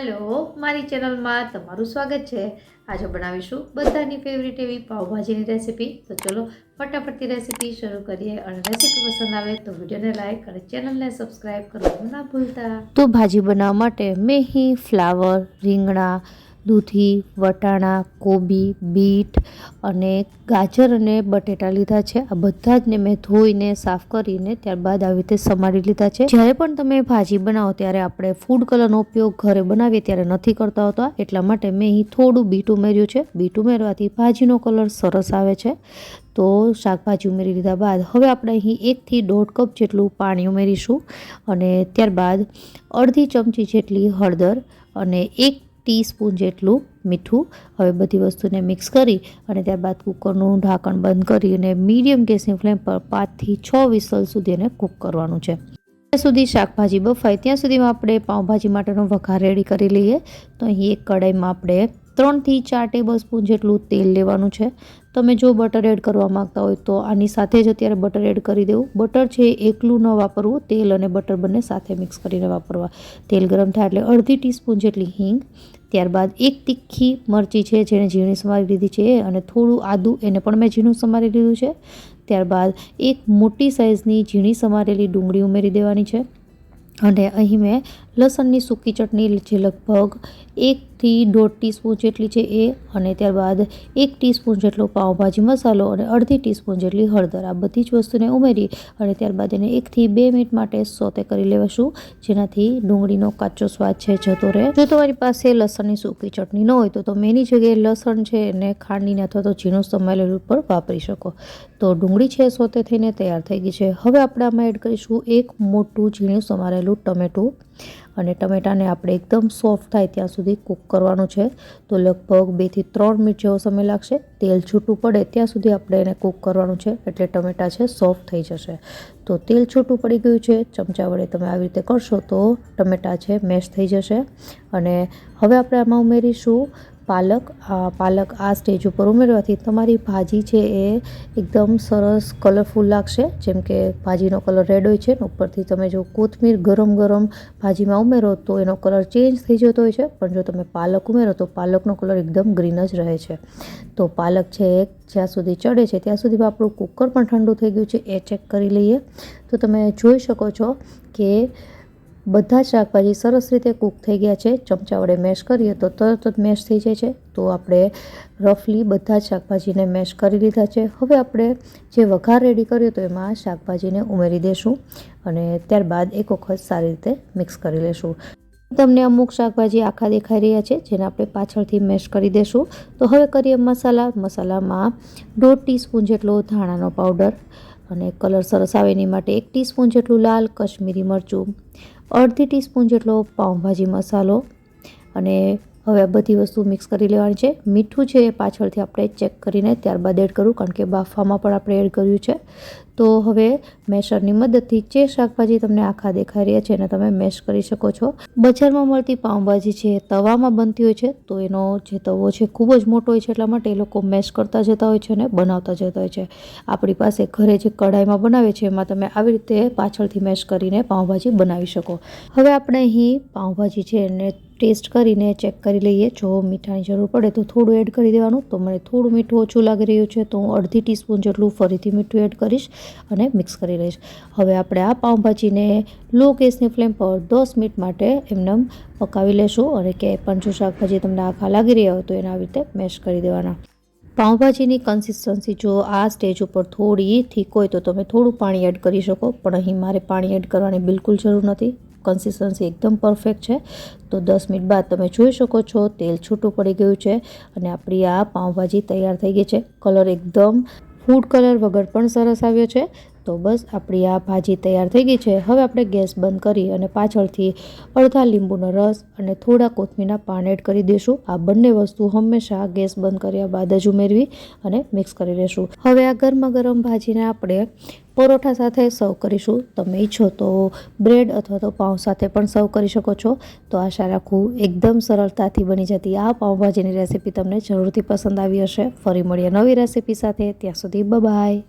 Hello, મારી ચેનલમાં તમારું સ્વાગત છે। આજે બનાવીશું બધાની ફેવરિટ એવી પાવભાજીની રેસીપી। તો ચલો ફટાફટથી રેસીપી શરૂ કરીએ અને રેસીપી પસંદ આવે તો વિડીયોને લાઈક અને ચેનલને સબસ્ક્રાઈબ કરવાનું ના ભૂલતા। તો ભાજી બનાવવા માટે મેં અહીં ફ્લાવર, રીંગણા, દૂધી, વટાણા, કોબી, બીટ અને ગાજર અને બટેટા લીધા છે। આ બધા જ ને મેં ધોઈને સાફ કરીને ત્યારબાદ આવી રીતે સમારી લીધા છે। જ્યારે પણ તમે ભાજી બનાવો ત્યારે આપણે ફૂડ કલરનો ઉપયોગ ઘરે બનાવીએ ત્યારે નથી કરતા હોતા, એટલા માટે મેં અહીં થોડું બીટ ઉમેર્યું છે। બીટ ઉમેરવાથી ભાજીનો કલર સરસ આવે છે। તો શાકભાજી ઉમેરી લીધા બાદ હવે આપણે અહીં 1 થી 1.5 કપ જેટલું પાણી ઉમેરીશું અને ત્યારબાદ અડધી ચમચી જેટલી હળદર અને 1 ટીસ્પૂન જેટલું મીઠું। હવે બધી વસ્તુને મિક્સ કરી અને ત્યારબાદ કુકરનું ઢાંકણ બંધ કરી અને મીડિયમ ગેસની ફ્લેમ પર 5 થી 6 વિસલ સુધી એને કૂક કરવાનું છે। ત્યાં સુધી શાકભાજી બફાય ત્યાં સુધીમાં આપણે પાઉંભાજી માટેનો વઘાર રેડી કરી લઈએ। તો અહીં એક કડાઈમાં આપણે 3 થી 4 ટેબલ સ્પૂન જેટલું તેલ લેવાનું છે। તમે જો બટર એડ કરવા માંગતા હોય તો આની સાથે જ અત્યારે બટર એડ કરી દેવું। બટર છે એકલું ન વાપરવું, તેલ અને બટર બંને સાથે મિક્સ કરીને વાપરવા। તેલ ગરમ થાય એટલે અડધી ટીસ્પૂન જેટલી હિંગ, ત્યારબાદ 1 તીખી મરચી છે જેને ઝીણી સમારી લીધી છે અને થોડું આદું એને પણ મેં ઝીણું સમારી લીધું છે। ત્યારબાદ એક મોટી સાઇઝની ઝીણી સમારેલી ડુંગળી ઉમેરી દેવાની છે અને અહીં મેં લસણની સૂકી ચટણી જે લગભગ 1 થી 1.5 ટીસ્પૂન જેટલી છે એ, અને ત્યારબાદ 1 ટીસ્પૂન જેટલો પાઉંભાજી મસાલો અને અડધી ટીસ્પૂન જેટલી હળદર, આ બધી જ વસ્તુને ઉમેરી અને ત્યારબાદ એને 1 થી 2 મિનિટ માટે સોતે કરી લેવાશું, જેનાથી ડુંગળીનો કાચો સ્વાદ છે જતો રહે। જો તમારી પાસે લસણની સૂકી ચટણી ન હોય તો તમે એની જગ્યાએ લસણ છે એને ખાંડીને અથવા તો ઝીણું સમારેલું પર વાપરી શકો। તો ડુંગળી છે સોતે થઈને તૈયાર થઈ ગઈ છે। હવે આપણે આમાં એડ કરીશું એક મોટું ઝીણું સમારેલું ટમેટું અને ટમેટાને આપણે એકદમ સોફ્ટ થાય ત્યાં સુધી કૂક કરવાનું છે। તો લગભગ 2 થી 3 મિનિટ જેવો સમય લાગશે। તેલ છૂટું પડે ત્યાં સુધી આપણે એને કૂક કરવાનું છે, એટલે ટમેટા છે સોફ્ટ થઈ જશે। તો તેલ છૂટું પડી ગયું છે, ચમચા વડે તમે આવી રીતે કરશો તો ટમેટા છે મેશ થઈ જશે। અને હવે આપણે આમાં ઉમેરીશું પાલક। પાલક આ સ્ટેજ ઉપર ઉમેરવાથી તમારી ભાજી છે એ એકદમ સરસ કલરફુલ લાગશે। જેમ કે ભાજીનો કલર રેડ હોય છે ને ઉપરથી તમે જો કોથમીર ગરમ ગરમ ભાજીમાં ઉમેરો તો એનો કલર ચેન્જ થઈ જતો હોય છે, પણ જો તમે પાલક ઉમેરો તો પાલકનો કલર એકદમ ગ્રીન જ રહે છે। તો પાલક છે જ્યાં સુધી ચડે છે ત્યાં સુધીમાં આપણું કુકર પણ ઠંડુ થઈ ગયું છે એ ચેક કરી લઈએ। તો તમે જોઈ શકો છો કે બધા શાકભાજી સરસ રીતે કૂક થઈ ગયા છે। ચમચા વડે મેશ કરીએ તો તરત જ મેશ થઈ જાય છે। તો આપણે રફલી બધા જ શાકભાજીને મેશ કરી લીધા છે। હવે આપણે જે વઘાર રેડી કર્યો તો એમાં શાકભાજીને ઉમેરી દઈશું અને ત્યારબાદ એક વખત સારી રીતે મિક્સ કરી લઈશું। તમને અમુક શાકભાજી આખા દેખાઈ રહ્યા છે જેને આપણે પાછળથી મેશ કરી દઈશું। તો હવે કરીએ મસાલા। મસાલામાં 1.5 ટીસ્પૂન જેટલો ધાણાનો પાવડર અને કલર સરસ આવે એની માટે 1 ટીસ્પૂન જેટલું લાલ કશ્મીરી મરચું, અડધી ટીસ્પૂન જેટલો પાઉંભાજી મસાલો અને હવે આ બધી વસ્તુ મિક્સ કરી લેવાની છે। મીઠું છે એ પાછળથી આપણે ચેક કરીને ત્યારબાદ એડ કરવું, કારણ કે બાફવામાં પણ આપણે એડ કર્યું છે। તો હવે મેશરની મદદથી જે શાકભાજી તમને આખા દેખાઈ રહ્યા છે એને તમે મેશ કરી શકો છો। બજારમાં મળતી પાઉંભાજી છે તવામાં બનતી હોય છે, તો એનો જે તવો છે ખૂબ જ મોટો હોય છે, એટલા માટે એ લોકો મેશ કરતા જતા હોય છે અને બનાવતા જતા હોય છે। આપણી પાસે ઘરે જે કઢાઈમાં બનાવે છે એમાં તમે આવી રીતે પાછળથી મેશ કરીને પાઉંભાજી બનાવી શકો। હવે આપણે અહીં પાઉંભાજી છે એને ટેસ્ટ કરીને ચેક કરી લઈએ। જો મીઠાની જરૂર પડે તો થોડું એડ કરી દેવાનું। તો મને થોડું મીઠું ઓછું લાગી રહ્યું છે તો હું અડધી ટીસ્પૂન જેટલું ફરીથી મીઠું એડ કરીશ અને મિક્સ કરી લઈશ। હવે આપણે આ પાઉંભાજીને લો ગેસની ફ્લેમ પર 10 મિનિટ માટે એમને પકાવી લેશું અને ક્યાંય પણ જો શાકભાજી તમને આખા લાગી રહ્યા હોય તો એને આવી રીતે મેશ કરી દેવાના। પાઉંભાજીની કન્સિસ્ટન્સી જો આ સ્ટેજ ઉપર થોડી થીક હોય તો તમે થોડું પાણી એડ કરી શકો, પણ અહીં મારે પાણી એડ કરવાની બિલકુલ જરૂર નથી। કન્સિસ્ટન્સી એકદમ પરફેક્ટ છે। તો 10 મિનિટ બાદ તમે જોઈ શકો છો તેલ છૂટું પડી ગયું છે અને આપણી આ પાઉંભાજી તૈયાર થઈ ગઈ છે। કલર એકદમ ફૂડ કલર વગર પણ સરસ આવ્યો છે। તો બસ આપણી આ ભાજી તૈયાર થઈ ગઈ છે। હવે આપણે ગેસ બંધ કરી અને પાછળથી અડધા લીંબુનો રસ અને થોડા કોથમીરના પાન એડ કરી દઈશું। આ બંને વસ્તુ હંમેશા ગેસ બંધ કર્યા બાદ જ ઉમેરવી અને મિક્સ કરી લઈશું। હવે આ ગરમા ગરમ ભાજીને આપણે પરોઠા સાથે સર્વ કરીશું। તમે ઈચ્છો તો બ્રેડ અથવા તો પાઉં સાથે પણ સર્વ કરી શકો છો। તો આશા રાખું એકદમ સરળતાથી બની જતી આ પાઉંભાજીની રેસીપી તમને જરૂરથી પસંદ આવી હશે। ફરી મળીએ નવી રેસીપી સાથે, ત્યાં સુધી બાય બાય।